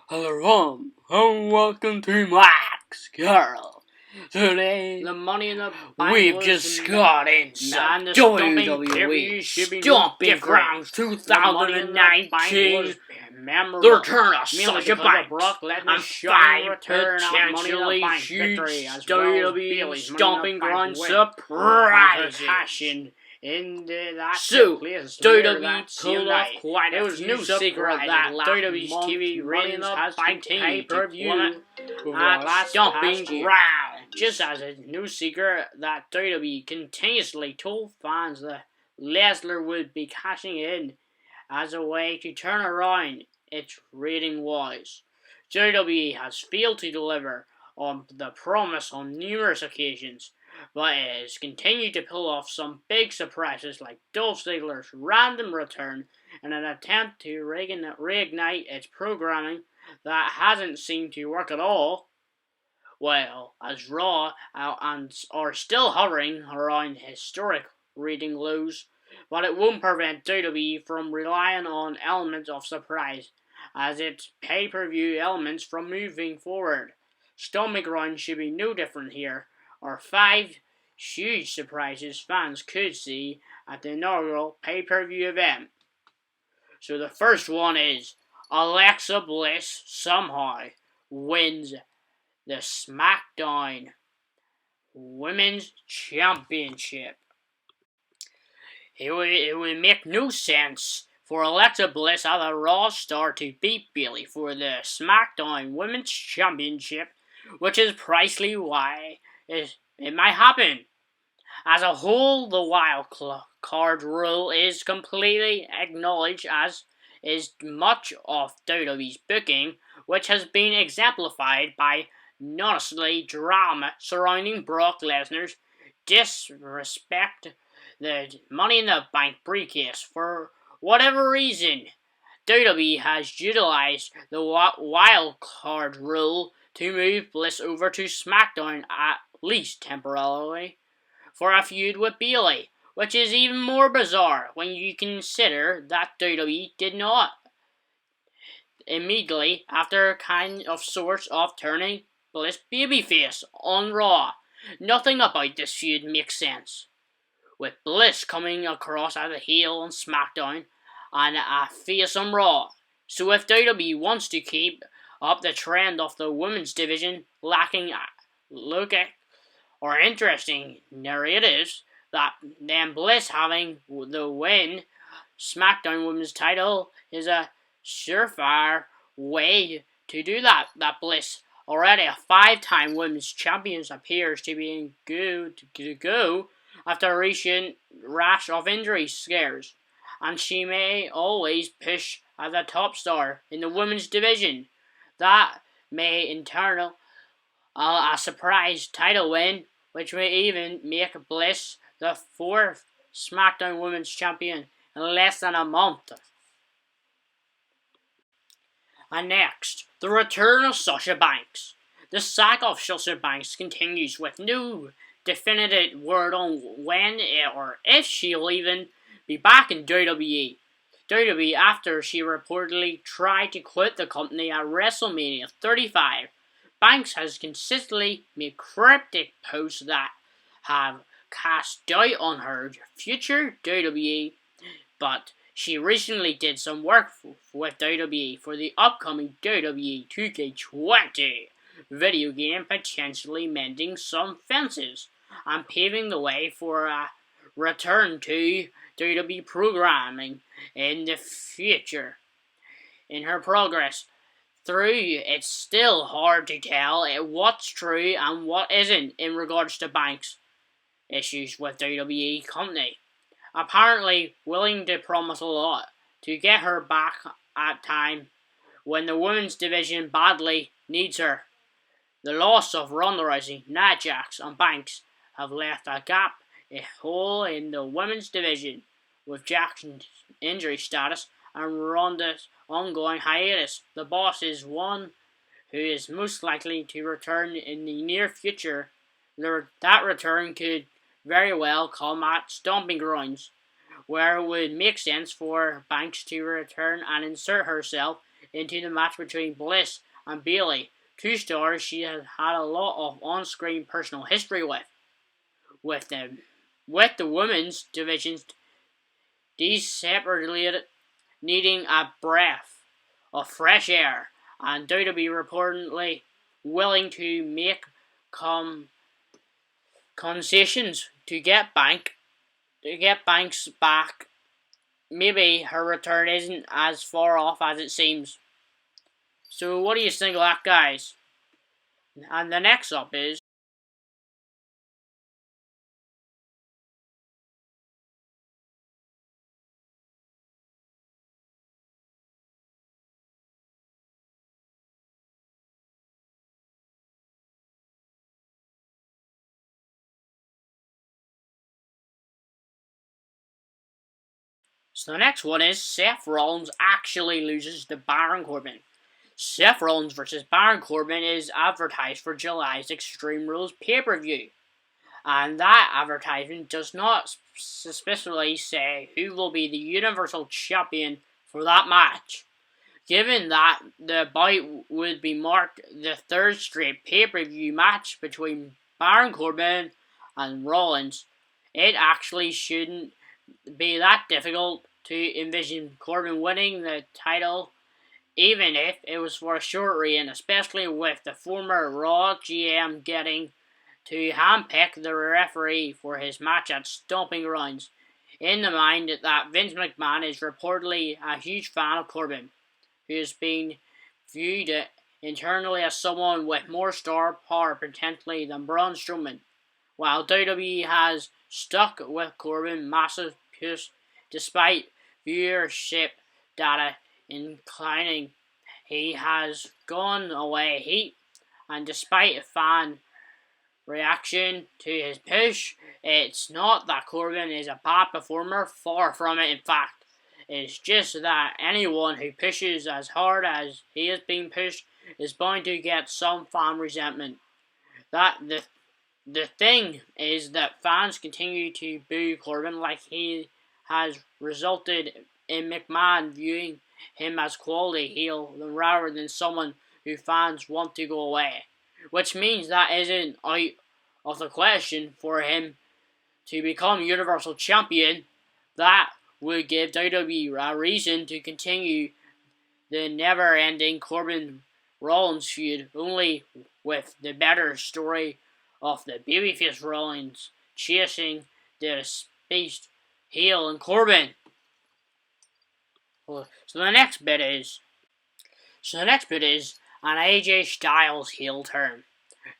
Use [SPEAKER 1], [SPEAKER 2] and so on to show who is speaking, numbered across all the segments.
[SPEAKER 1] Hello, and welcome to Max Carroll. Today,
[SPEAKER 2] The Money in the
[SPEAKER 1] we've just got inside the WWE Stomping Grounds 2019. The return of Sasha Banks and 5 potentially huge WWE Stomping Grounds surprises. So, WWE pulled off quite a few surprises that WWE's TV ratings has continued to plummet at Stomping Grounds. Just as a no secret that WWE continuously told fans that Lesnar would be cashing in as a way to turn around its rating-wise. WWE has failed to deliver on the promise on numerous occasions, but it has continued to pull off some big surprises like Dolph Ziggler's random return in an attempt to reignite its programming that hasn't seemed to work at all. Well, as Raw and are still hovering around historic rating lows, but it won't prevent WWE from relying on elements of surprise as its pay-per-view elements from moving forward. Stomping Grounds should be no different here, or 5 huge surprises fans could see at the inaugural pay-per-view event. So the first one is Alexa Bliss somehow wins the SmackDown Women's Championship. It would make no sense for Alexa Bliss as a Raw star to beat Bayley for the SmackDown Women's Championship, which is precisely why it might happen. As a whole, the wild card rule is completely acknowledged, as is much of WWE's booking, which has been exemplified by honestly drama surrounding Brock Lesnar's disrespect the Money in the Bank briefcase. For whatever reason, WWE has utilized the wild card rule to move Bliss over to SmackDown, at least temporarily, for a feud with Bayley, which is even more bizarre when you consider that WWE did not immediately after kind of sorts of turning Bliss babyface on Raw. Nothing about this feud makes sense, with Bliss coming across as a heel on SmackDown and a face on Raw. So if WWE wants to keep up the trend of the women's division lacking logic or interesting narratives, that then Bliss having the win SmackDown Women's title is a surefire way to do that. That Bliss, already a 5-time women's champion, appears to be good to go after a recent rash of injury scares, and she may always push as a top star in the women's division. That may in turn a surprise title win, which may even make Bliss the 4th SmackDown Women's Champion in less than a month. And next, the return of Sasha Banks. The saga of Sasha Banks continues with no definitive word on when or if she'll even be back in WWE. WWE after she reportedly tried to quit the company at WrestleMania 35. Banks has consistently made cryptic posts that have cast doubt on her future WWE, but she recently did some work with WWE for the upcoming WWE 2K20 video game, potentially mending some fences and paving the way for a return to WWE programming in the future. In her progress through, it's still hard to tell what's true and what isn't in regards to Banks' issues with WWE company. Apparently willing to promise a lot to get her back at time when the women's division badly needs her. The loss of Ronda Rousey, Nia Jax and Banks have left a gap, a hole in the women's division, with Jackson's injury status and Ronda's ongoing hiatus. The boss is one who is most likely to return in the near future. That return could very well come at Stomping Grounds, where it would make sense for Banks to return and insert herself into the match between Bliss and Bayley, two stars she has had a lot of on-screen personal history with. With the women's divisions deseparated, needing a breath of fresh air, and WWE reportedly willing to make concessions to get Banks back. Maybe her return isn't as far off as it seems. So what do you think of that, guys? And the next up is So the next one is Seth Rollins actually loses to Baron Corbin. Seth Rollins versus Baron Corbin is advertised for July's Extreme Rules pay-per-view. And that advertisement does not specifically say who will be the Universal Champion for that match. Given that the bout would be marked the third straight pay-per-view match between Baron Corbin and Rollins, it actually shouldn't be that difficult to envision Corbin winning the title, even if it was for a short reign, especially with the former Raw GM getting to handpick the referee for his match at Stomping Grounds, in the mind that Vince McMahon is reportedly a huge fan of Corbin, who is being viewed internally as someone with more star power potentially than Braun Strowman, while WWE has stuck with Corbin massive push despite viewership data inclining. He has gone away heat, and despite fan reaction to his push, it's not that Corbin is a bad performer, far from it in fact. It's just that anyone who pushes as hard as he is being pushed is bound to get some fan resentment. That the thing is that fans continue to boo Corbin like he has resulted in McMahon viewing him as quality heel rather than someone who fans want to go away. Which means that isn't out of the question for him to become Universal Champion. That would give WWE a reason to continue the never-ending Corbin-Rollins feud, only with the better story of the babyface Rollins chasing the spaced heel and Corbin. So the next bit is an AJ Styles heel turn.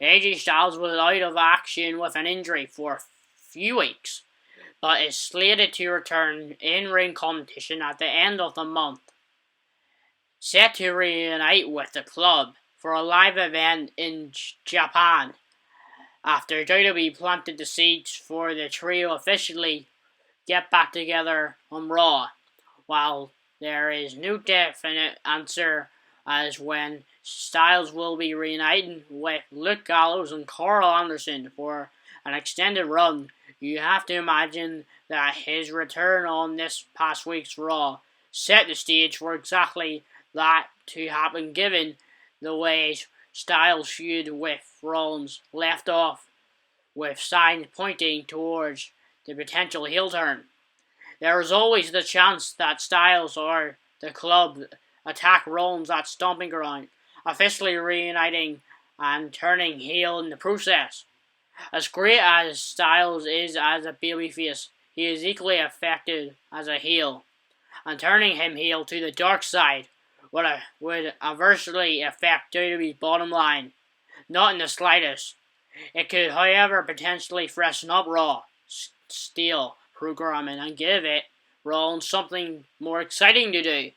[SPEAKER 1] AJ Styles was out of action with an injury for a few weeks, but is slated to return in ring competition at the end of the month. Set to reunite with the club for a live event in Japan after WWE planted the seeds for the trio officially get back together on Raw, while there is no definite answer as when Styles will be reuniting with Luke Gallows and Carl Anderson for an extended run. You have to imagine that his return on this past week's Raw set the stage for exactly that to happen, given the way Styles' feud with Rollins left off, with signs pointing towards the potential heel turn. There is always the chance that Styles or the club attack Rollins at Stomping Grounds, officially reuniting and turning heel in the process. As great as Styles is as a babyface, he is equally effective as a heel, and turning him heel to the dark side would adversely affect WWE's bottom line. Not in the slightest. It could, however, potentially freshen up Raw, steel programming, and give it Rollins something more exciting to do.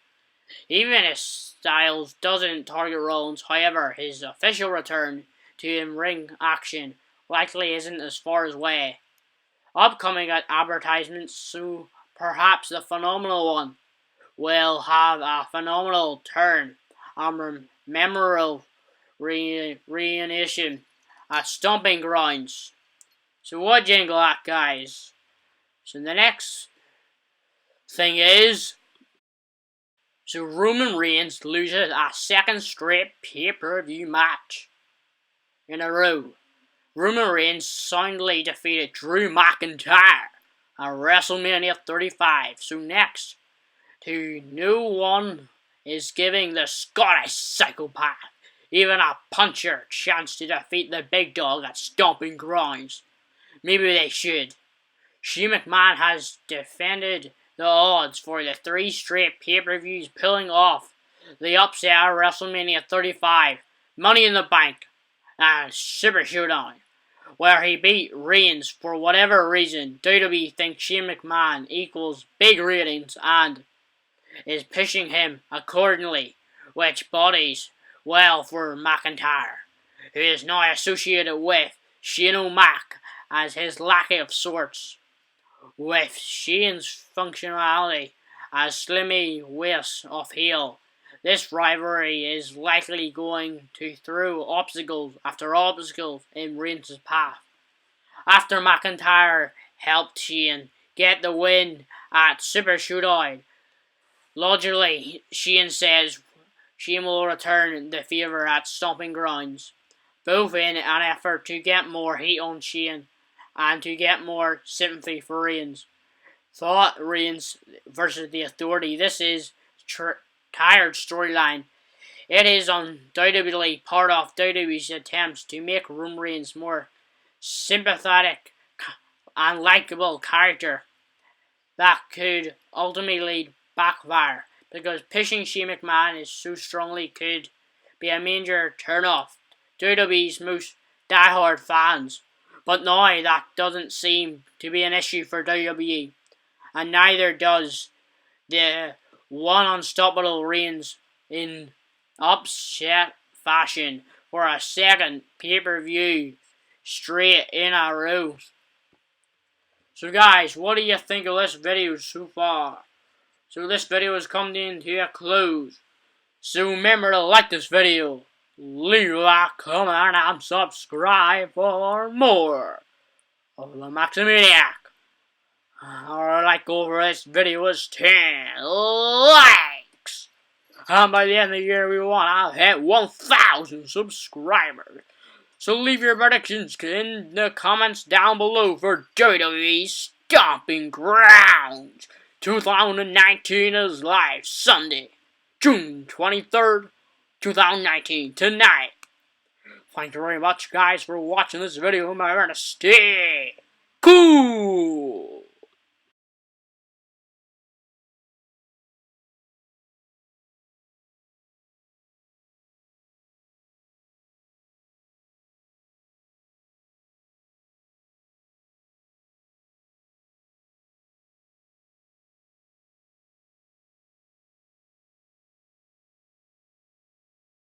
[SPEAKER 1] Even if Styles doesn't target Rollins, however, his official return to in-ring action likely isn't as far away. Upcoming advertisements, so perhaps the phenomenal one, will have a phenomenal turn and memorable reunition at Stomping Grounds. So what do you think of that, guys? So the next thing is So Roman Reigns loses a second straight pay-per-view match in a row. Roman Reigns soundly defeated Drew McIntyre at WrestleMania 35. So next, no one is giving the Scottish psychopath even a puncher chance to defeat the big dog at Stomping Grounds. Maybe they should. Shane McMahon has defended the odds for the 3 straight pay-per-views, pulling off the upset at WrestleMania 35, Money in the Bank, and Super Showdown, where he beat Reigns. For whatever reason, WWE thinks Shane McMahon equals big ratings and is pushing him accordingly, which bodies well for McIntyre, who is now associated with Shane O'Mac as his lackey of sorts. With Shane's functionality as Slimmy Waist of heel, this rivalry is likely going to throw obstacles after obstacles in Reigns' path. After McIntyre helped Shane get the win at Super Showdown, logically, Shane says Shane will return the favour at Stomping Grounds, both in an effort to get more heat on Shane and to get more sympathy for Reigns. Thought Reigns versus the Authority. This is tired storyline. It is undoubtedly part of WWE's attempts to make Roman Reigns more sympathetic and likable character that could ultimately backfire, because pushing Shane McMahon is so strongly could be a major turn-off to WWE's most diehard fans. But now that doesn't seem to be an issue for WWE, and neither does the one unstoppable Reigns in upset fashion for a second pay-per-view straight in a row. So guys, what do you think of this video so far? So this video is coming to a close. So remember to like this video, leave a comment, and subscribe for more of the Maximaniac. Our like over this video is 10 likes. And by the end of the year, we want to hit 1,000 subscribers. So leave your predictions in the comments down below for WWE Stomping Grounds 2019 is live Sunday, June 23rd, 2019, tonight. Thank you very much, guys, for watching this video. Remember to stay cool.